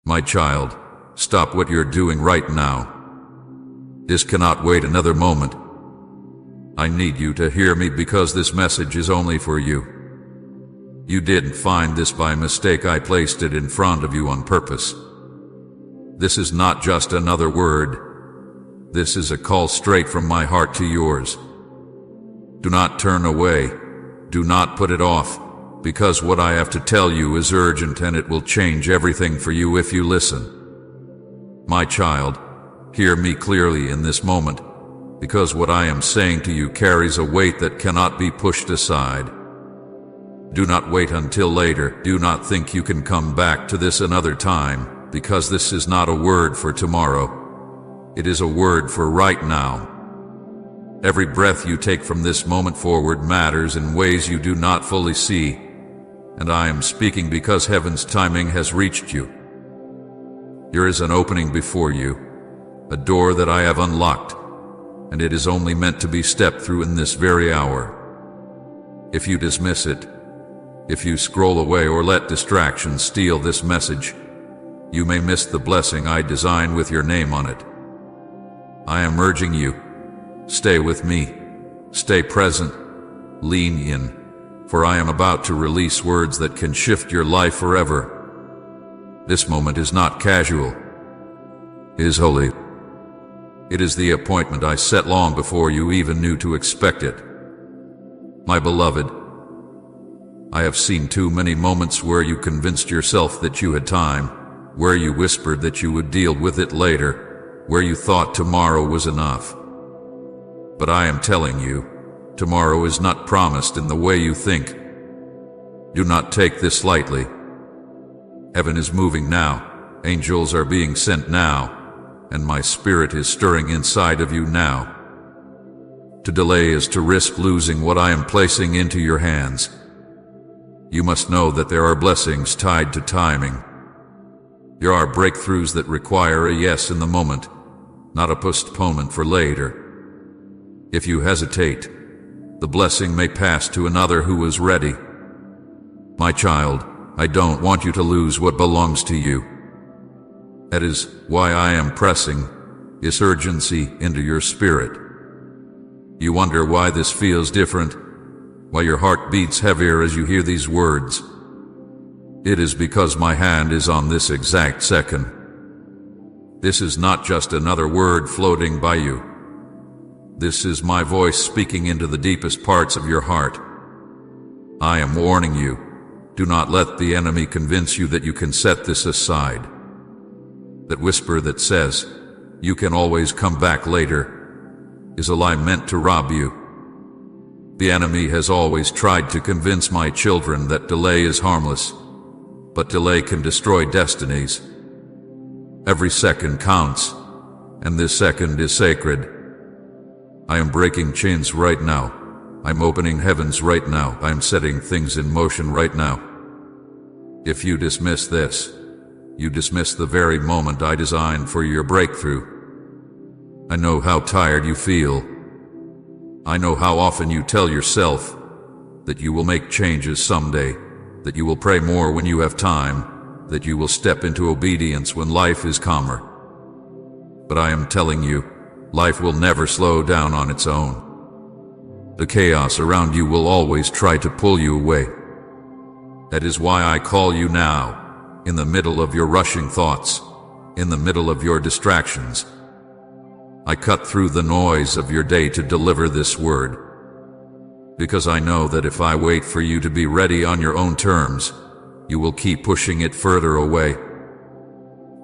My child, stop what you're doing right now. This cannot wait another moment. I need you to hear me because this message is only for you. You didn't find this by mistake. I placed it in front of you on purpose. This is not just another word. This is a call straight from my heart to yours. Do not turn away. Do not put it off, because what I have to tell you is urgent and it will change everything for you if you listen. My child, hear me clearly in this moment, because what I am saying to you carries a weight that cannot be pushed aside. Do not wait until later. Do not think you can come back to this another time, because this is not a word for tomorrow. It is a word for right now. Every breath you take from this moment forward matters in ways you do not fully see, and I am speaking because heaven's timing has reached you. There is an opening before you, a door that I have unlocked, and it is only meant to be stepped through in this very hour. If you dismiss it, if you scroll away or let distractions steal this message, you may miss the blessing I designed with your name on it. I am urging you, stay with me, stay present, lean in, for I am about to release words that can shift your life forever. This moment is not casual. It is holy. It is the appointment I set long before you even knew to expect it. My beloved, I have seen too many moments where you convinced yourself that you had time, where you whispered that you would deal with it later, where you thought tomorrow was enough. But I am telling you, tomorrow is not promised in the way you think. Do not take this lightly. Heaven is moving now, angels are being sent now, and my spirit is stirring inside of you now. To delay is to risk losing what I am placing into your hands. You must know that there are blessings tied to timing. There are breakthroughs that require a yes in the moment, not a postponement for later. If you hesitate, the blessing may pass to another who is ready. My child, I don't want you to lose what belongs to you. That is why I am pressing this urgency into your spirit. You wonder why this feels different, why your heart beats heavier as you hear these words. It is because my hand is on this exact second. This is not just another word floating by you. This is my voice speaking into the deepest parts of your heart. I am warning you, do not let the enemy convince you that you can set this aside. That whisper that says, you can always come back later, is a lie meant to rob you. The enemy has always tried to convince my children that delay is harmless, but delay can destroy destinies. Every second counts, and this second is sacred. I am breaking chains right now. I'm opening heavens right now. I'm setting things in motion right now. If you dismiss this, you dismiss the very moment I designed for your breakthrough. I know how tired you feel. I know how often you tell yourself that you will make changes someday, that you will pray more when you have time, that you will step into obedience when life is calmer. But I am telling you, life will never slow down on its own. The chaos around you will always try to pull you away. That is why I call you now, in the middle of your rushing thoughts, in the middle of your distractions. I cut through the noise of your day to deliver this word, because I know that if I wait for you to be ready on your own terms, you will keep pushing it further away.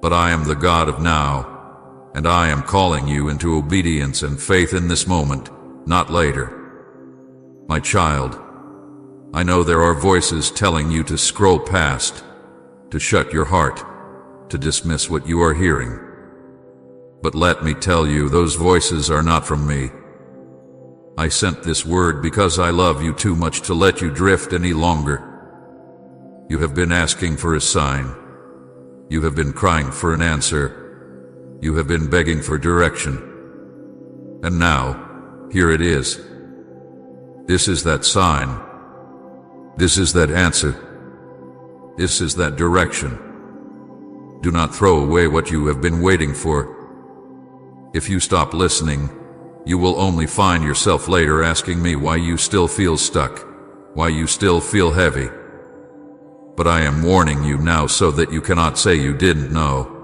But I am the God of now, and I am calling you into obedience and faith in this moment, not later. My child, I know there are voices telling you to scroll past, to shut your heart, to dismiss what you are hearing. But let me tell you, those voices are not from me. I sent this word because I love you too much to let you drift any longer. You have been asking for a sign. You have been crying for an answer. You have been begging for direction. And now, here it is. This is that sign. This is that answer. This is that direction. Do not throw away what you have been waiting for. If you stop listening, you will only find yourself later asking me why you still feel stuck, why you still feel heavy. But I am warning you now so that you cannot say you didn't know.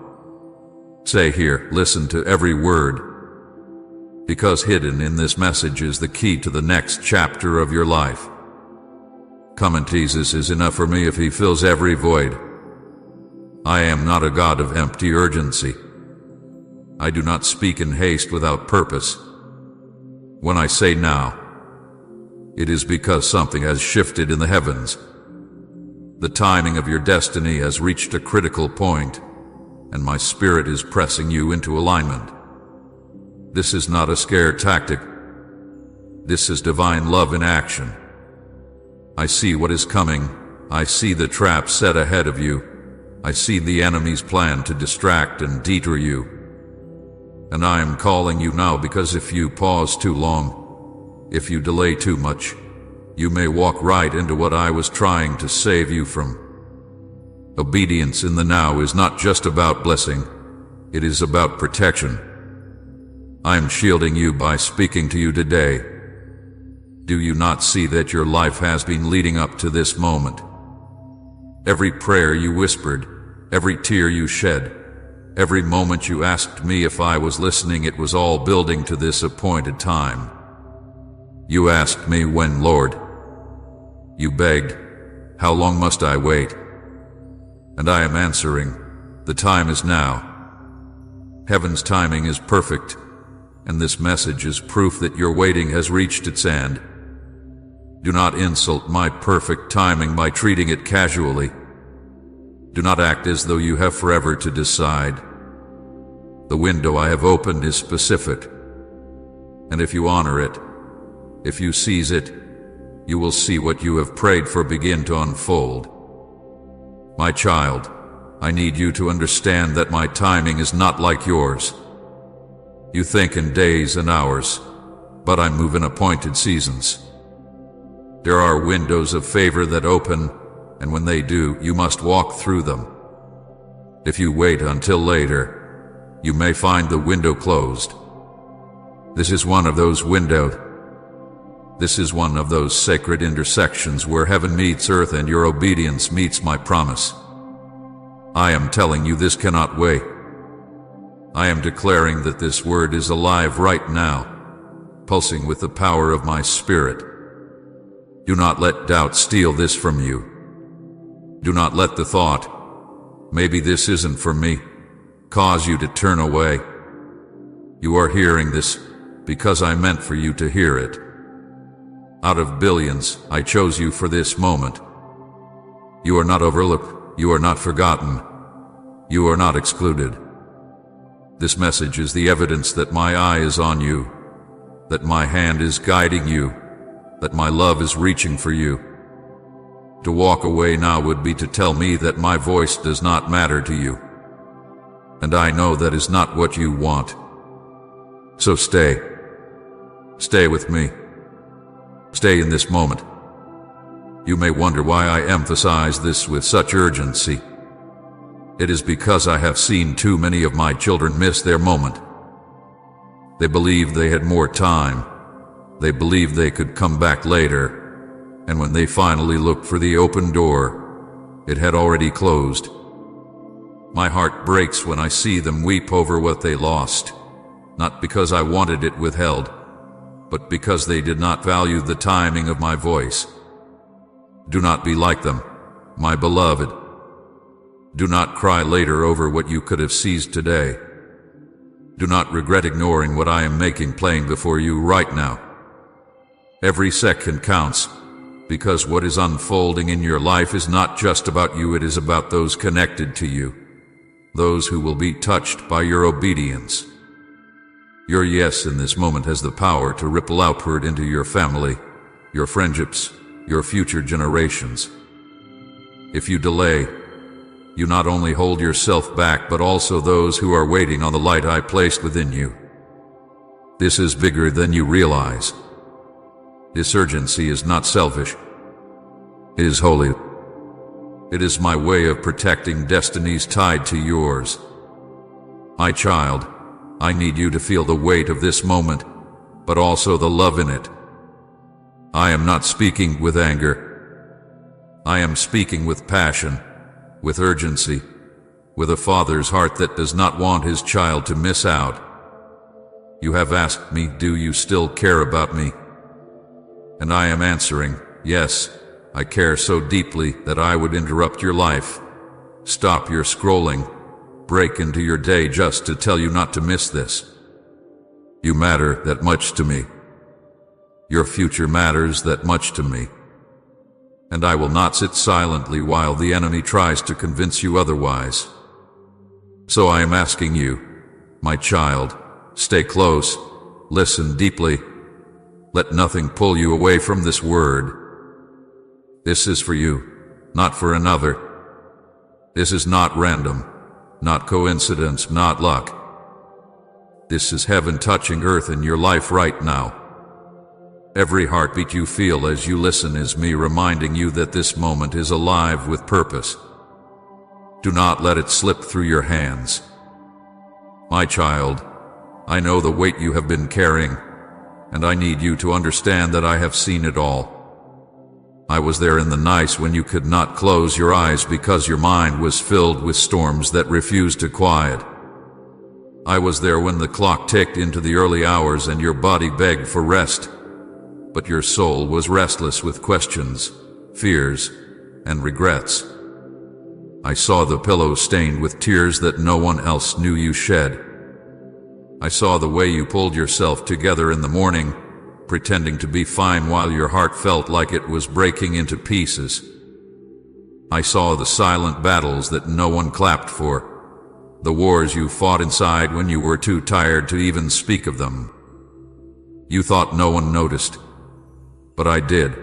Say here, listen to every word, because hidden in this message is the key to the next chapter of your life. Come and Jesus is enough for me if he fills every void. I am not a God of empty urgency. I do not speak in haste without purpose. When I say now, it is because something has shifted in the heavens. The timing of your destiny has reached a critical point, and my spirit is pressing you into alignment. This is not a scare tactic. This is divine love in action. I see what is coming. I see the trap set ahead of you. I see the enemy's plan to distract and detour you. And I am calling you now because if you pause too long, if you delay too much, you may walk right into what I was trying to save you from. Obedience in the now is not just about blessing, it is about protection. I am shielding you by speaking to you today. Do you not see that your life has been leading up to this moment? Every prayer you whispered, every tear you shed, every moment you asked me if I was listening, it was all building to this appointed time. You asked me when, Lord. You begged, how long must I wait? And I am answering, the time is now. Heaven's timing is perfect, and this message is proof that your waiting has reached its end. Do not insult my perfect timing by treating it casually. Do not act as though you have forever to decide. The window I have opened is specific, and if you honor it, if you seize it, you will see what you have prayed for begin to unfold. My child, I need you to understand that my timing is not like yours. You think in days and hours, but I move in appointed seasons. There are windows of favor that open, and when they do, you must walk through them. If you wait until later, you may find the window closed. This is one of those windows. This is one of those sacred intersections where heaven meets earth and your obedience meets my promise. I am telling you this cannot wait. I am declaring that this word is alive right now, pulsing with the power of my spirit. Do not let doubt steal this from you. Do not let the thought, maybe this isn't for me, cause you to turn away. You are hearing this because I meant for you to hear it. Out of billions, I chose you for this moment. You are not overlooked. You are not forgotten. You are not excluded. This message is the evidence that my eye is on you, that my hand is guiding you, that my love is reaching for you. To walk away now would be to tell me that my voice does not matter to you. And I know that is not what you want. So stay. Stay with me. Stay in this moment. You may wonder why I emphasize this with such urgency. It is because I have seen too many of my children miss their moment. They believed they had more time. They believed they could come back later. And when they finally looked for the open door, it had already closed. My heart breaks when I see them weep over what they lost, not because I wanted it withheld, but because they did not value the timing of my voice. Do not be like them, my beloved. Do not cry later over what you could have seized today. Do not regret ignoring what I am making plain before you right now. Every second counts, because what is unfolding in your life is not just about you, it is about those connected to you, those who will be touched by your obedience. Your yes in this moment has the power to ripple outward into your family, your friendships, your future generations. If you delay, you not only hold yourself back, but also those who are waiting on the light I placed within you. This is bigger than you realize. This urgency is not selfish. It is holy. It is my way of protecting destinies tied to yours. My child, I need you to feel the weight of this moment, but also the love in it. I am not speaking with anger. I am speaking with passion, with urgency, with a father's heart that does not want his child to miss out. You have asked me, do you still care about me? And I am answering, yes, I care so deeply that I would interrupt your life, stop your scrolling, break into your day just to tell you not to miss this. You matter that much to me. Your future matters that much to me. And I will not sit silently while the enemy tries to convince you otherwise. So I am asking you, my child, stay close, listen deeply. Let nothing pull you away from this word. This is for you, not for another. This is not random, not coincidence, not luck. This is heaven touching earth in your life right now. Every heartbeat you feel as you listen is me reminding you that this moment is alive with purpose. Do not let it slip through your hands. My child, I know the weight you have been carrying, and I need you to understand that I have seen it all. I was there in the nights when you could not close your eyes because your mind was filled with storms that refused to quiet. I was there when the clock ticked into the early hours and your body begged for rest, but your soul was restless with questions, fears, and regrets. I saw the pillow stained with tears that no one else knew you shed. I saw the way you pulled yourself together in the morning, pretending to be fine while your heart felt like it was breaking into pieces. I saw the silent battles that no one clapped for, the wars you fought inside when you were too tired to even speak of them. You thought no one noticed, but I did.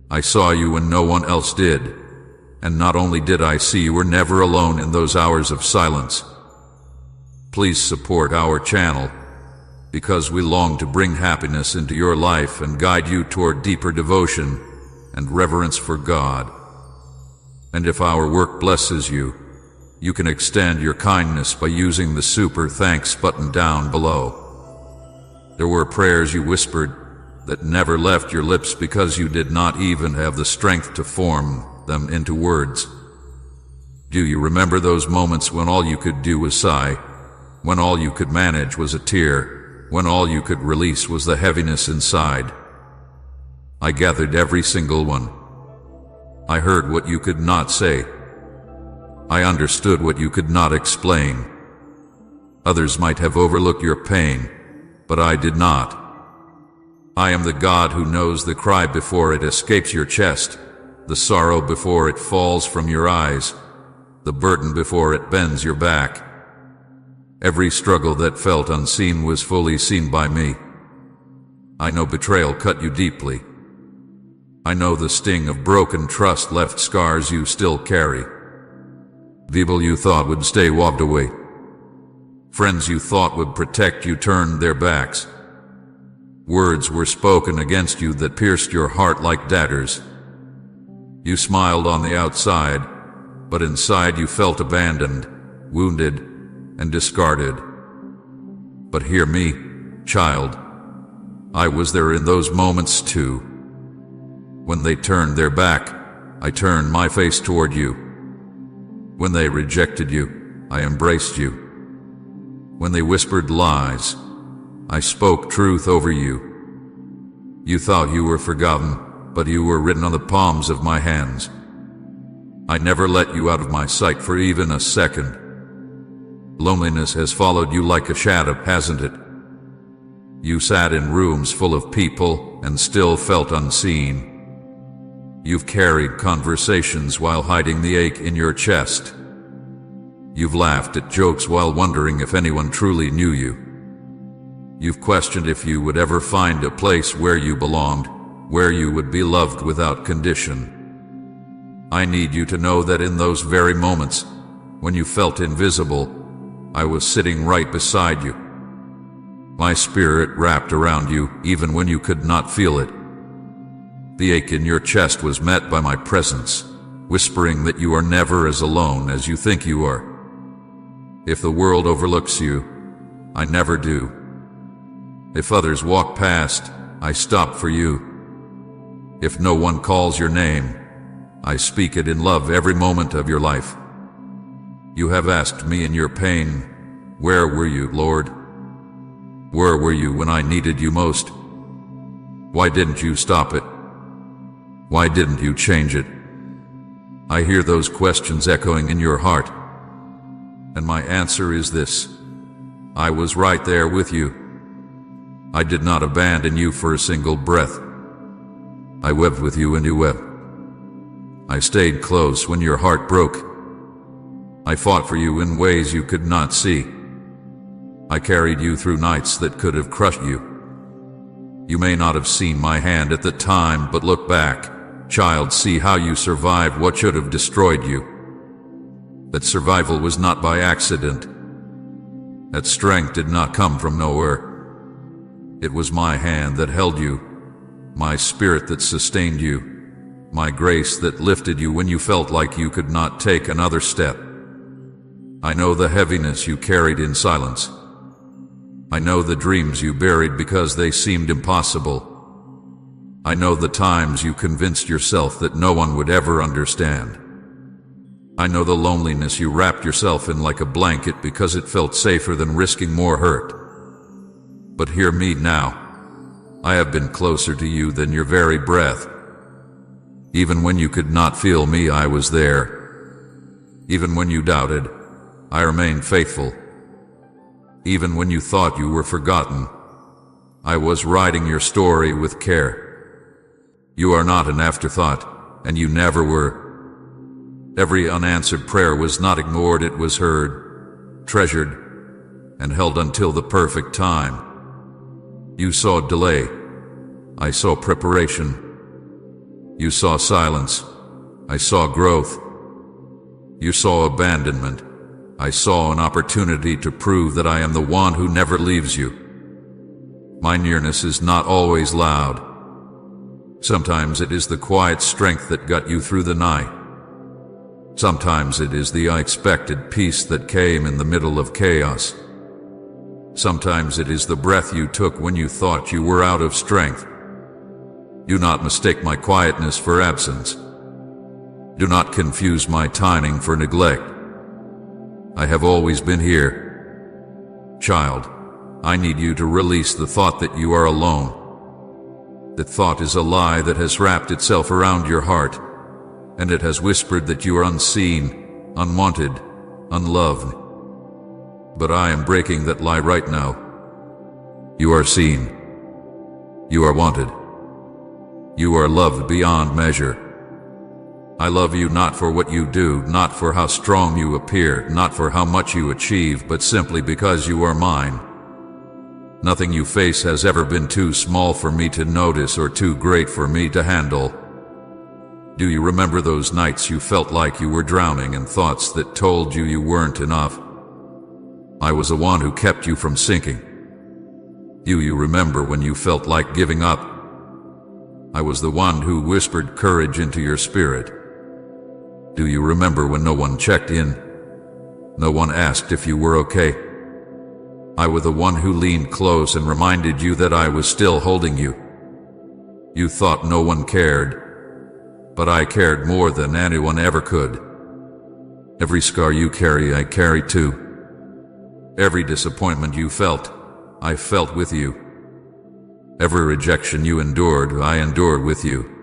I saw you when no one else did, and not only did I see you were never alone in those hours of silence. Please support our channel, because we long to bring happiness into your life and guide you toward deeper devotion and reverence for God. And if our work blesses you, you can extend your kindness by using the super thanks button down below. There were prayers you whispered that never left your lips because you did not even have the strength to form them into words. Do you remember those moments when all you could do was sigh, when all you could manage was a tear, when all you could release was the heaviness inside? I gathered every single one. I heard what you could not say. I understood what you could not explain. Others might have overlooked your pain, but I did not. I am the God who knows the cry before it escapes your chest, the sorrow before it falls from your eyes, the burden before it bends your back. Every struggle that felt unseen was fully seen by me. I know betrayal cut you deeply. I know the sting of broken trust left scars you still carry. People you thought would stay walked away. Friends you thought would protect you turned their backs. Words were spoken against you that pierced your heart like daggers. You smiled on the outside, but inside you felt abandoned, wounded, and discarded. But hear me, child. I was there in those moments too. When they turned their back, I turned my face toward you. When they rejected you, I embraced you. When they whispered lies, I spoke truth over you. You thought you were forgotten, but you were written on the palms of my hands. I never let you out of my sight for even a second. Loneliness has followed you like a shadow, hasn't it? You sat in rooms full of people and still felt unseen. You've carried conversations while hiding the ache in your chest. You've laughed at jokes while wondering if anyone truly knew you. You've questioned if you would ever find a place where you belonged, where you would be loved without condition. I need you to know that in those very moments, when you felt invisible, I was sitting right beside you. My spirit wrapped around you even when you could not feel it. The ache in your chest was met by my presence, whispering that you are never as alone as you think you are. If the world overlooks you, I never do. If others walk past, I stop for you. If no one calls your name, I speak it in love every moment of your life. You have asked me in your pain, where were you, Lord? Where were you when I needed you most? Why didn't you stop it? Why didn't you change it? I hear those questions echoing in your heart, and my answer is this: I was right there with you. I did not abandon you for a single breath. I wept with you and you wept. I stayed close when your heart broke. I fought for you in ways you could not see. I carried you through nights that could have crushed you. You may not have seen my hand at the time, but look back, child, see how you survived what should have destroyed you. That survival was not by accident. That strength did not come from nowhere. It was my hand that held you, my spirit that sustained you, my grace that lifted you when you felt like you could not take another step. I know the heaviness you carried in silence. I know the dreams you buried because they seemed impossible. I know the times you convinced yourself that no one would ever understand. I know the loneliness you wrapped yourself in like a blanket because it felt safer than risking more hurt. But hear me now. I have been closer to you than your very breath. Even when you could not feel me, I was there. Even when you doubted, I remained faithful. Even when you thought you were forgotten, I was writing your story with care. You are not an afterthought, and you never were. Every unanswered prayer was not ignored, it was heard, treasured, and held until the perfect time. You saw delay, I saw preparation. You saw silence, I saw growth. You saw abandonment, I saw an opportunity to prove that I am the one who never leaves you. My nearness is not always loud. Sometimes it is the quiet strength that got you through the night. Sometimes it is the unexpected peace that came in the middle of chaos. Sometimes it is the breath you took when you thought you were out of strength. Do not mistake my quietness for absence. Do not confuse my timing for neglect. I have always been here. Child, I need you to release the thought that you are alone. That thought is a lie that has wrapped itself around your heart, and it has whispered that you are unseen, unwanted, unloved. But I am breaking that lie right now. You are seen. You are wanted. You are loved beyond measure. I love you not for what you do, not for how strong you appear, not for how much you achieve, but simply because you are mine. Nothing you face has ever been too small for me to notice or too great for me to handle. Do you remember those nights you felt like you were drowning in thoughts that told you you weren't enough? I was the one who kept you from sinking. You remember when you felt like giving up? I was the one who whispered courage into your spirit. Do you remember when no one checked in? No one asked if you were okay? I was the one who leaned close and reminded you that I was still holding you. You thought no one cared, but I cared more than anyone ever could. Every scar you carry, I carry too. Every disappointment you felt, I felt with you. Every rejection you endured, I endured with you.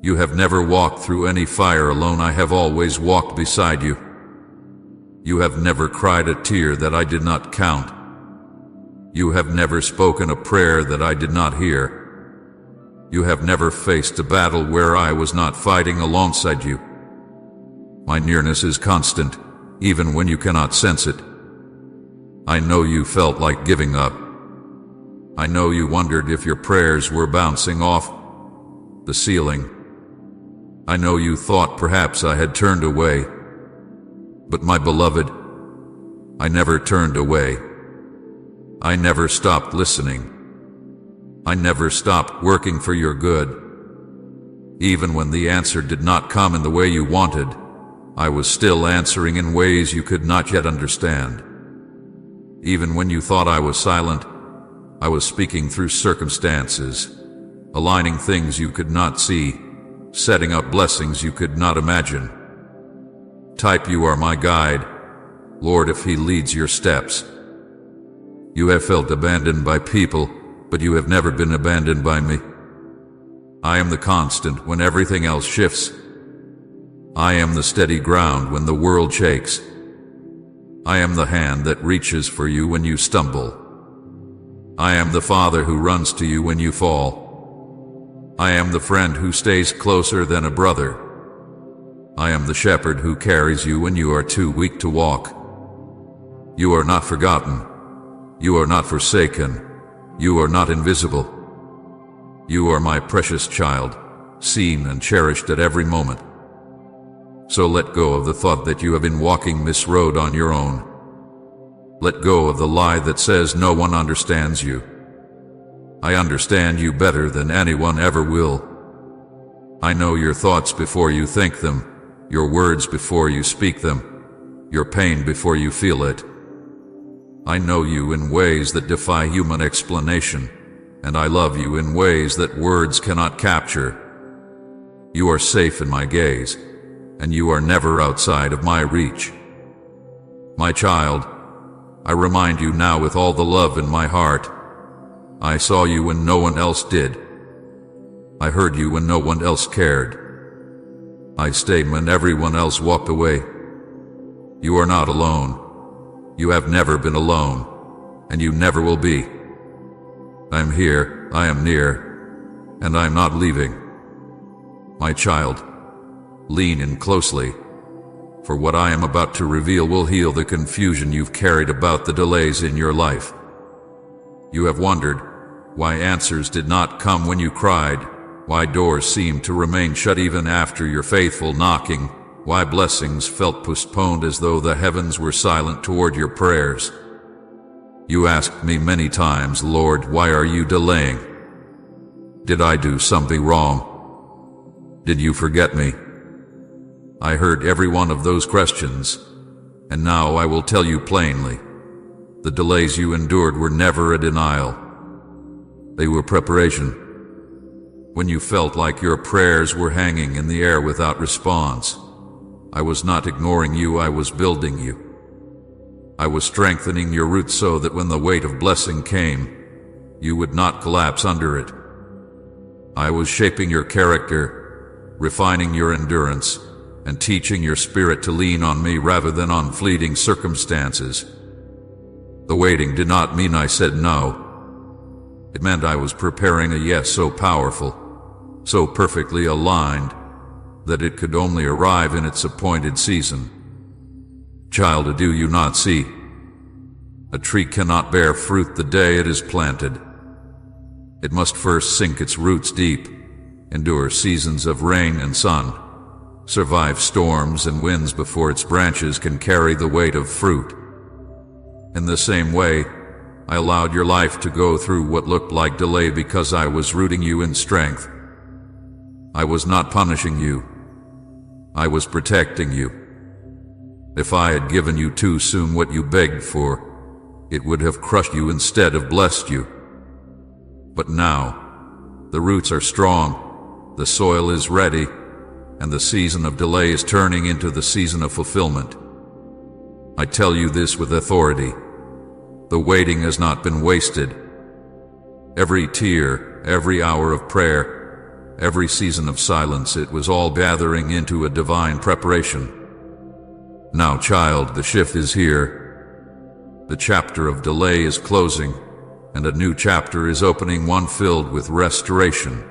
You have never walked through any fire alone, I have always walked beside you. You have never cried a tear that I did not count. You have never spoken a prayer that I did not hear. You have never faced a battle where I was not fighting alongside you. My nearness is constant, even when you cannot sense it. I know you felt like giving up. I know you wondered if your prayers were bouncing off the ceiling. I know you thought perhaps I had turned away. But my beloved, I never turned away. I never stopped listening. I never stopped working for your good. Even when the answer did not come in the way you wanted, I was still answering in ways you could not yet understand. Even when you thought I was silent, I was speaking through circumstances, aligning things you could not see, setting up blessings you could not imagine. Type you are my guide, Lord, if He leads your steps. You have felt abandoned by people, but you have never been abandoned by me. I am the constant when everything else shifts. I am the steady ground when the world shakes. I am the hand that reaches for you when you stumble. I am the Father who runs to you when you fall. I am the friend who stays closer than a brother. I am the shepherd who carries you when you are too weak to walk. You are not forgotten. You are not forsaken. You are not invisible. You are my precious child, seen and cherished at every moment. So let go of the thought that you have been walking this road on your own. Let go of the lie that says no one understands you. I understand you better than anyone ever will. I know your thoughts before you think them, your words before you speak them, your pain before you feel it. I know you in ways that defy human explanation, and I love you in ways that words cannot capture. You are safe in my gaze, and you are never outside of my reach. My child, I remind you now with all the love in my heart. I saw you when no one else did. I heard you when no one else cared. I stayed when everyone else walked away. You are not alone. You have never been alone, and you never will be. I am here, I am near, and I am not leaving. My child, lean in closely, for what I am about to reveal will heal the confusion you've carried about the delays in your life. You have wondered why answers did not come when you cried, why doors seemed to remain shut even after your faithful knocking, why blessings felt postponed as though the heavens were silent toward your prayers. You asked me many times, Lord, why are you delaying? Did I do something wrong? Did you forget me? I heard every one of those questions, and now I will tell you plainly. The delays you endured were never a denial. They were preparation. When you felt like your prayers were hanging in the air without response, I was not ignoring you, I was building you. I was strengthening your roots so that when the weight of blessing came, you would not collapse under it. I was shaping your character, refining your endurance, and teaching your spirit to lean on me rather than on fleeting circumstances. The waiting did not mean I said no. It meant I was preparing a yes so powerful, so perfectly aligned, that it could only arrive in its appointed season. Child, do you not see? A tree cannot bear fruit the day it is planted. It must first sink its roots deep, endure seasons of rain and sun, survive storms and winds before its branches can carry the weight of fruit. In the same way, I allowed your life to go through what looked like delay because I was rooting you in strength. I was not punishing you. I was protecting you. If I had given you too soon what you begged for, it would have crushed you instead of blessed you. But now, the roots are strong, the soil is ready, and the season of delay is turning into the season of fulfillment. I tell you this with authority. The waiting has not been wasted. Every tear, every hour of prayer, every season of silence, it was all gathering into a divine preparation. Now, child, the shift is here. The chapter of delay is closing, and a new chapter is opening, one filled with restoration,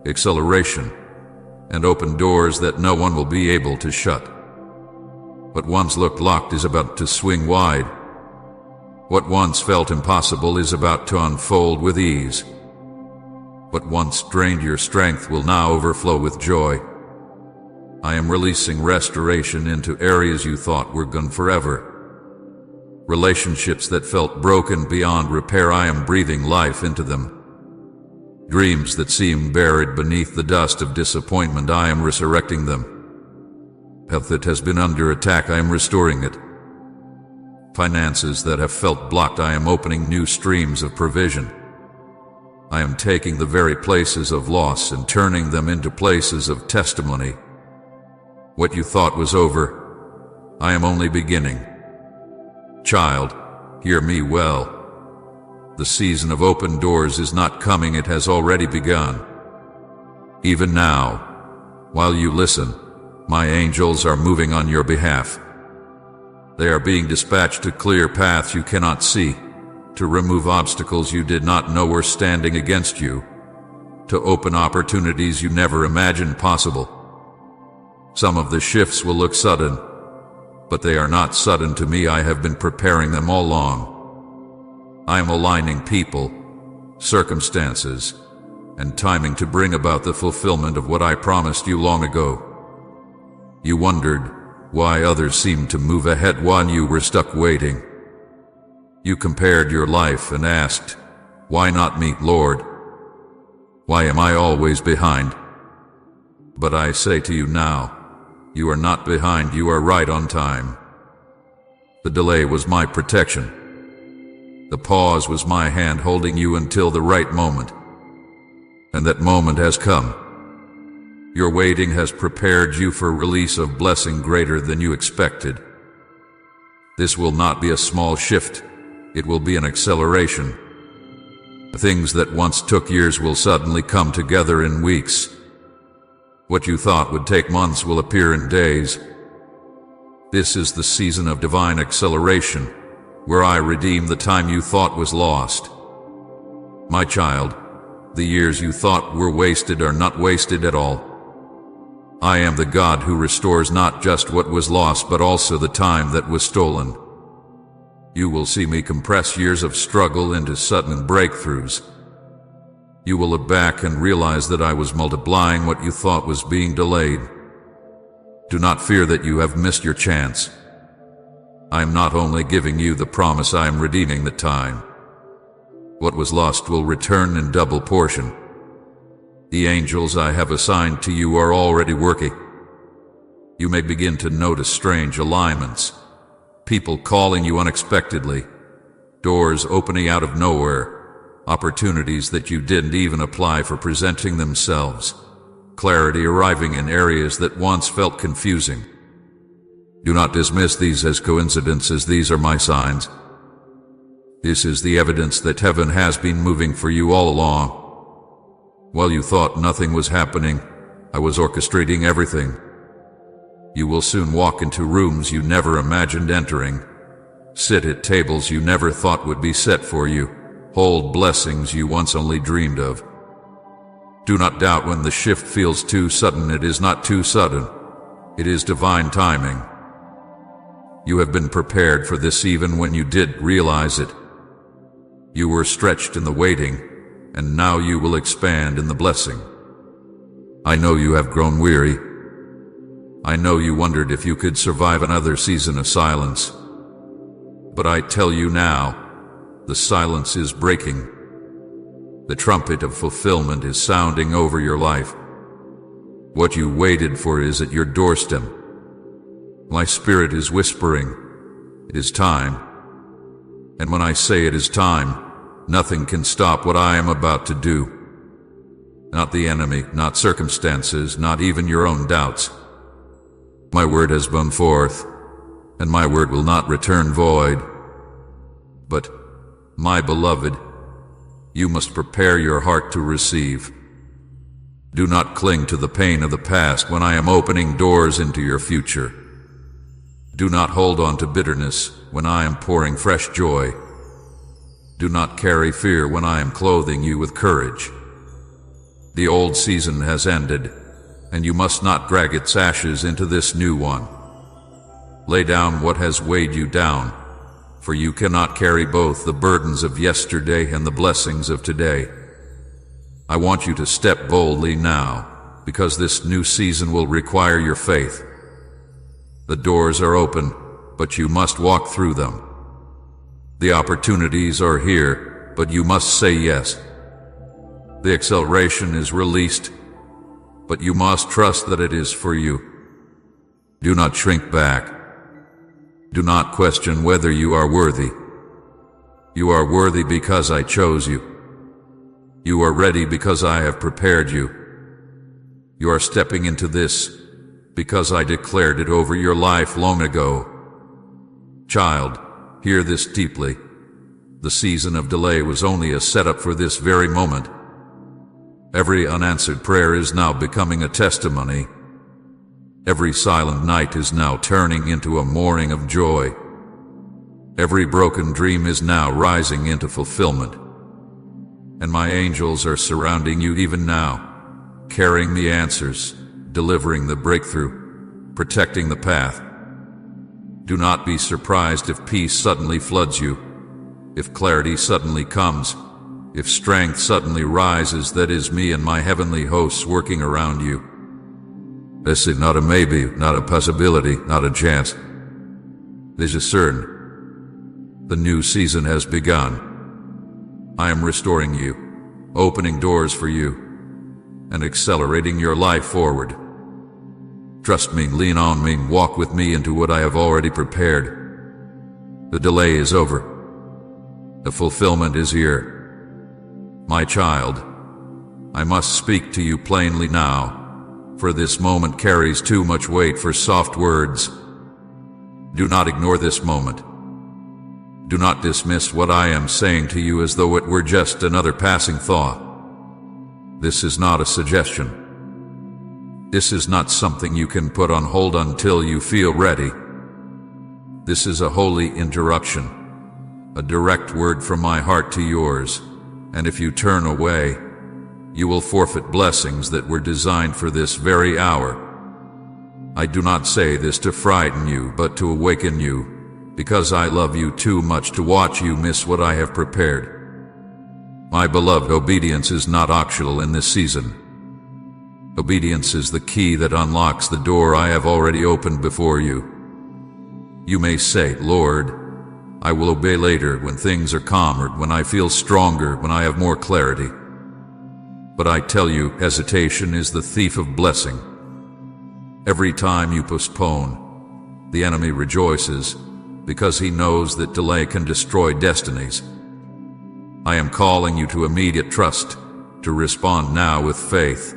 acceleration, and open doors that no one will be able to shut. What once looked locked is about to swing wide. What once felt impossible is about to unfold with ease. What once drained your strength will now overflow with joy. I am releasing restoration into areas you thought were gone forever. Relationships that felt broken beyond repair, I am breathing life into them. Dreams that seem buried beneath the dust of disappointment, I am resurrecting them. Health that has been under attack, I am restoring it. Finances that have felt blocked, I am opening new streams of provision. I am taking the very places of loss and turning them into places of testimony. What you thought was over, I am only beginning. Child, hear me well. The season of open doors is not coming, it has already begun. Even now, while you listen, my angels are moving on your behalf. They are being dispatched to clear paths you cannot see, to remove obstacles you did not know were standing against you, to open opportunities you never imagined possible. Some of the shifts will look sudden, but they are not sudden to me. I have been preparing them all along. I am aligning people, circumstances, and timing to bring about the fulfillment of what I promised you long ago. You wondered why others seemed to move ahead while you were stuck waiting. You compared your life and asked, "Why not me, Lord? Why am I always behind?" But I say to you now, you are not behind, you are right on time. The delay was my protection. The pause was my hand holding you until the right moment. And that moment has come. Your waiting has prepared you for release of blessing greater than you expected. This will not be a small shift. It will be an acceleration. Things that once took years will suddenly come together in weeks. What you thought would take months will appear in days. This is the season of divine acceleration, where I redeem the time you thought was lost. My child, the years you thought were wasted are not wasted at all. I am the God who restores not just what was lost, but also the time that was stolen. You will see me compress years of struggle into sudden breakthroughs. You will look back and realize that I was multiplying what you thought was being delayed. Do not fear that you have missed your chance. I am not only giving you the promise, I am redeeming the time. What was lost will return in double portion. The angels I have assigned to you are already working. You may begin to notice strange alignments, people calling you unexpectedly, doors opening out of nowhere, opportunities that you didn't even apply for presenting themselves, clarity arriving in areas that once felt confusing. Do not dismiss these as coincidences. These are my signs. This is the evidence that heaven has been moving for you all along. While you thought nothing was happening, I was orchestrating everything. You will soon walk into rooms you never imagined entering, sit at tables you never thought would be set for you, hold blessings you once only dreamed of. Do not doubt when the shift feels too sudden. It is not too sudden. It is divine timing. You have been prepared for this even when you did realize it. You were stretched in the waiting, and now you will expand in the blessing. I know you have grown weary. I know you wondered if you could survive another season of silence. But I tell you now, the silence is breaking. The trumpet of fulfillment is sounding over your life. What you waited for is at your doorstep. My spirit is whispering, it is time. And when I say it is time, nothing can stop what I am about to do. Not the enemy, not circumstances, not even your own doubts. My word has gone forth, and my word will not return void. But, my beloved, you must prepare your heart to receive. Do not cling to the pain of the past when I am opening doors into your future. Do not hold on to bitterness when I am pouring fresh joy. Do not carry fear when I am clothing you with courage. The old season has ended, and you must not drag its ashes into this new one. Lay down what has weighed you down, for you cannot carry both the burdens of yesterday and the blessings of today. I want you to step boldly now, because this new season will require your faith. The doors are open, but you must walk through them. The opportunities are here, but you must say yes. The acceleration is released, but you must trust that it is for you. Do not shrink back. Do not question whether you are worthy. You are worthy because I chose you. You are ready because I have prepared you. You are stepping into this because I declared it over your life long ago. Child, hear this deeply. The season of delay was only a setup for this very moment. Every unanswered prayer is now becoming a testimony. Every silent night is now turning into a morning of joy. Every broken dream is now rising into fulfillment. And my angels are surrounding you even now, carrying the answers, delivering the breakthrough, protecting the path. Do not be surprised if peace suddenly floods you, if clarity suddenly comes, if strength suddenly rises. That is me and my heavenly hosts working around you. This is not a maybe, not a possibility, not a chance. This is certain. The new season has begun. I am restoring you, opening doors for you, and accelerating your life forward. Trust me, lean on me, walk with me into what I have already prepared. The delay is over. The fulfillment is here. My child, I must speak to you plainly now, for this moment carries too much weight for soft words. Do not ignore this moment. Do not dismiss what I am saying to you as though it were just another passing thought. This is not a suggestion. This is not something you can put on hold until you feel ready. This is a holy interruption, a direct word from my heart to yours, and if you turn away, you will forfeit blessings that were designed for this very hour. I do not say this to frighten you, but to awaken you, because I love you too much to watch you miss what I have prepared. My beloved, obedience is not optional in this season. Obedience is the key that unlocks the door I have already opened before you. You may say, Lord, I will obey later when things are calmer, when I feel stronger, when I have more clarity. But I tell you, hesitation is the thief of blessing. Every time you postpone, the enemy rejoices, because he knows that delay can destroy destinies. I am calling you to immediate trust, to respond now with faith,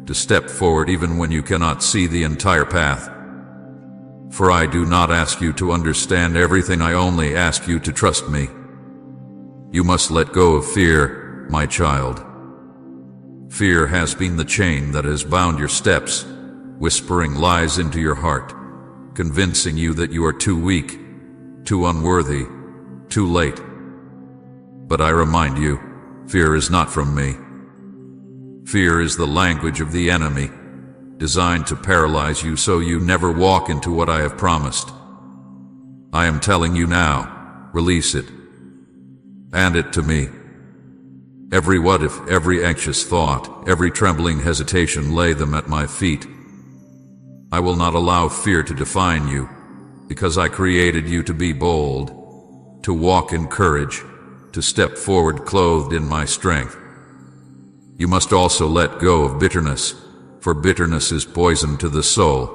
to step forward even when you cannot see the entire path. For I do not ask you to understand everything, I only ask you to trust me. You must let go of fear, my child. Fear has been the chain that has bound your steps, whispering lies into your heart, convincing you that you are too weak, too unworthy, too late. But I remind you, fear is not from me. Fear is the language of the enemy, designed to paralyze you so you never walk into what I have promised. I am telling you now, release it. Hand it to me. Every what if, every anxious thought, every trembling hesitation, lay them at my feet. I will not allow fear to define you, because I created you to be bold, to walk in courage, to step forward clothed in my strength. You must also let go of bitterness, for bitterness is poison to the soul.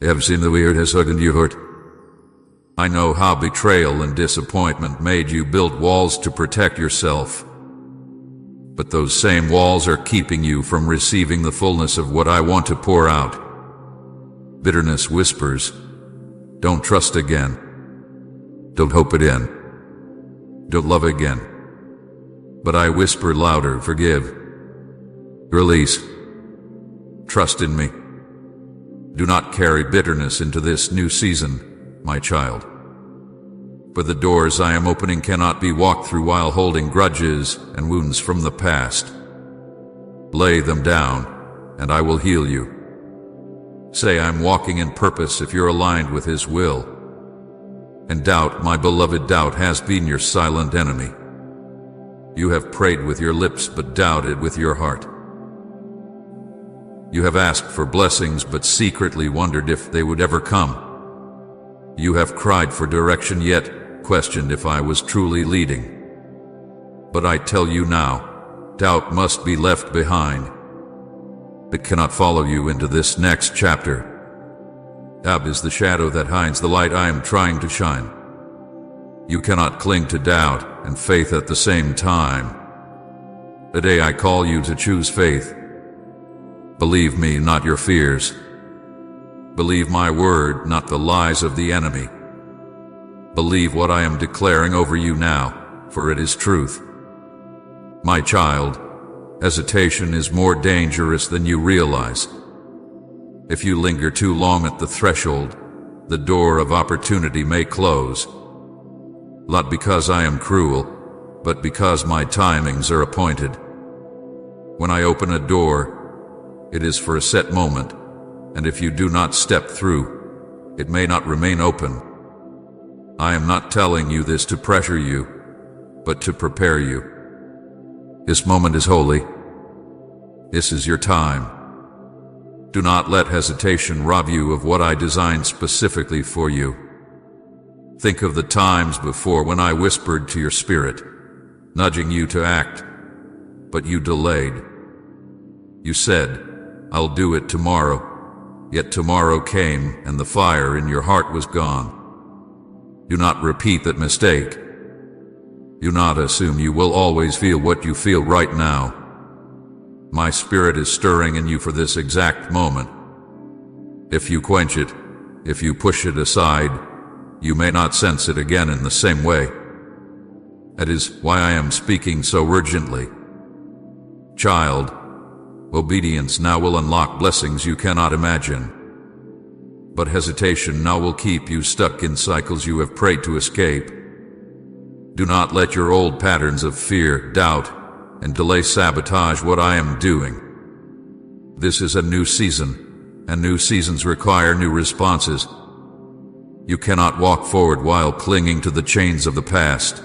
You have seen the weird has hardened your heart. I know how betrayal and disappointment made you build walls to protect yourself. But those same walls are keeping you from receiving the fullness of what I want to pour out. Bitterness whispers, don't trust again. Don't hope again. Don't love again. But I whisper louder, forgive. Release. Trust in me. Do not carry bitterness into this new season, my child. For the doors I am opening cannot be walked through while holding grudges and wounds from the past. Lay them down, and I will heal you. Say I'm walking in purpose if you're aligned with His will. And doubt, my beloved, doubt has been your silent enemy. You have prayed with your lips but doubted with your heart. You have asked for blessings but secretly wondered if they would ever come. You have cried for direction yet questioned if I was truly leading. But I tell you now, Doubt must be left behind. It cannot follow you into this next chapter. Doubt is the shadow that hides the light I am trying to shine. You cannot cling to doubt and faith at the same time. Today I call you to choose faith. Believe me, not your fears. Believe my word, not the lies of the enemy. Believe what I am declaring over you now, for it is truth. My child, hesitation is more dangerous than you realize. If you linger too long at the threshold, the door of opportunity may close. Not because I am cruel, but because my timings are appointed. When I open a door, it is for a set moment, and if you do not step through, it may not remain open. I am not telling you this to pressure you, but to prepare you. This moment is holy. This is your time. Do not let hesitation rob you of what I designed specifically for you. Think of the times before when I whispered to your spirit, nudging you to act, but you delayed. You said, "I'll do it tomorrow," yet tomorrow came and the fire in your heart was gone. Do not repeat that mistake. Do not assume you will always feel what you feel right now. My spirit is stirring in you for this exact moment. If you quench it, if you push it aside, you may not sense it again in the same way. That is why I am speaking so urgently. Child, obedience now will unlock blessings you cannot imagine. But hesitation now will keep you stuck in cycles you have prayed to escape. Do not let your old patterns of fear, doubt, and delay sabotage what I am doing. This is a new season, and new seasons require new responses. You cannot walk forward while clinging to the chains of the past.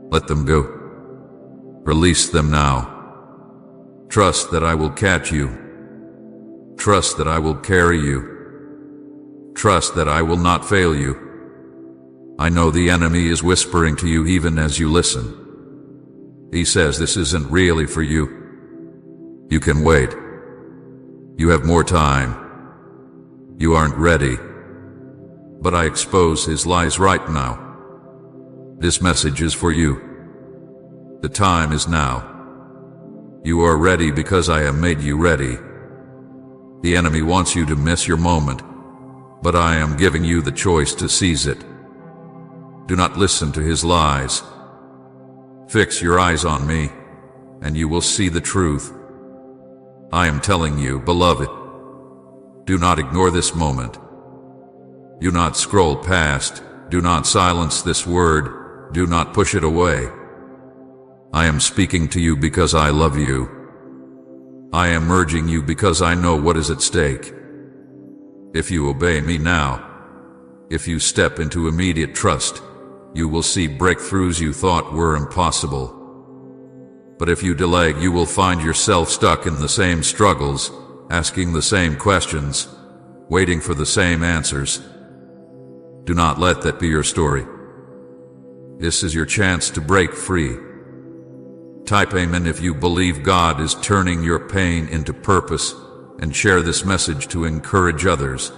Let them go. Release them now. Trust that I will catch you. Trust that I will carry you. Trust that I will not fail you. I know the enemy is whispering to you even as you listen. He says this isn't really for you. You can wait. You have more time. You aren't ready. But I expose his lies right now. This message is for you. The time is now. You are ready because I have made you ready. The enemy wants you to miss your moment, but I am giving you the choice to seize it. Do not listen to his lies. Fix your eyes on me, and you will see the truth. I am telling you, beloved, do not ignore this moment. Do not scroll past. Do not silence this word. Do not push it away. I am speaking to you because I love you. I am urging you because I know what is at stake. If you obey me now, if you step into immediate trust, you will see breakthroughs you thought were impossible. But if you delay, you will find yourself stuck in the same struggles, asking the same questions, waiting for the same answers. Do not let that be your story. This is your chance to break free. Type Amen if you believe God is turning your pain into purpose, and share this message to encourage others.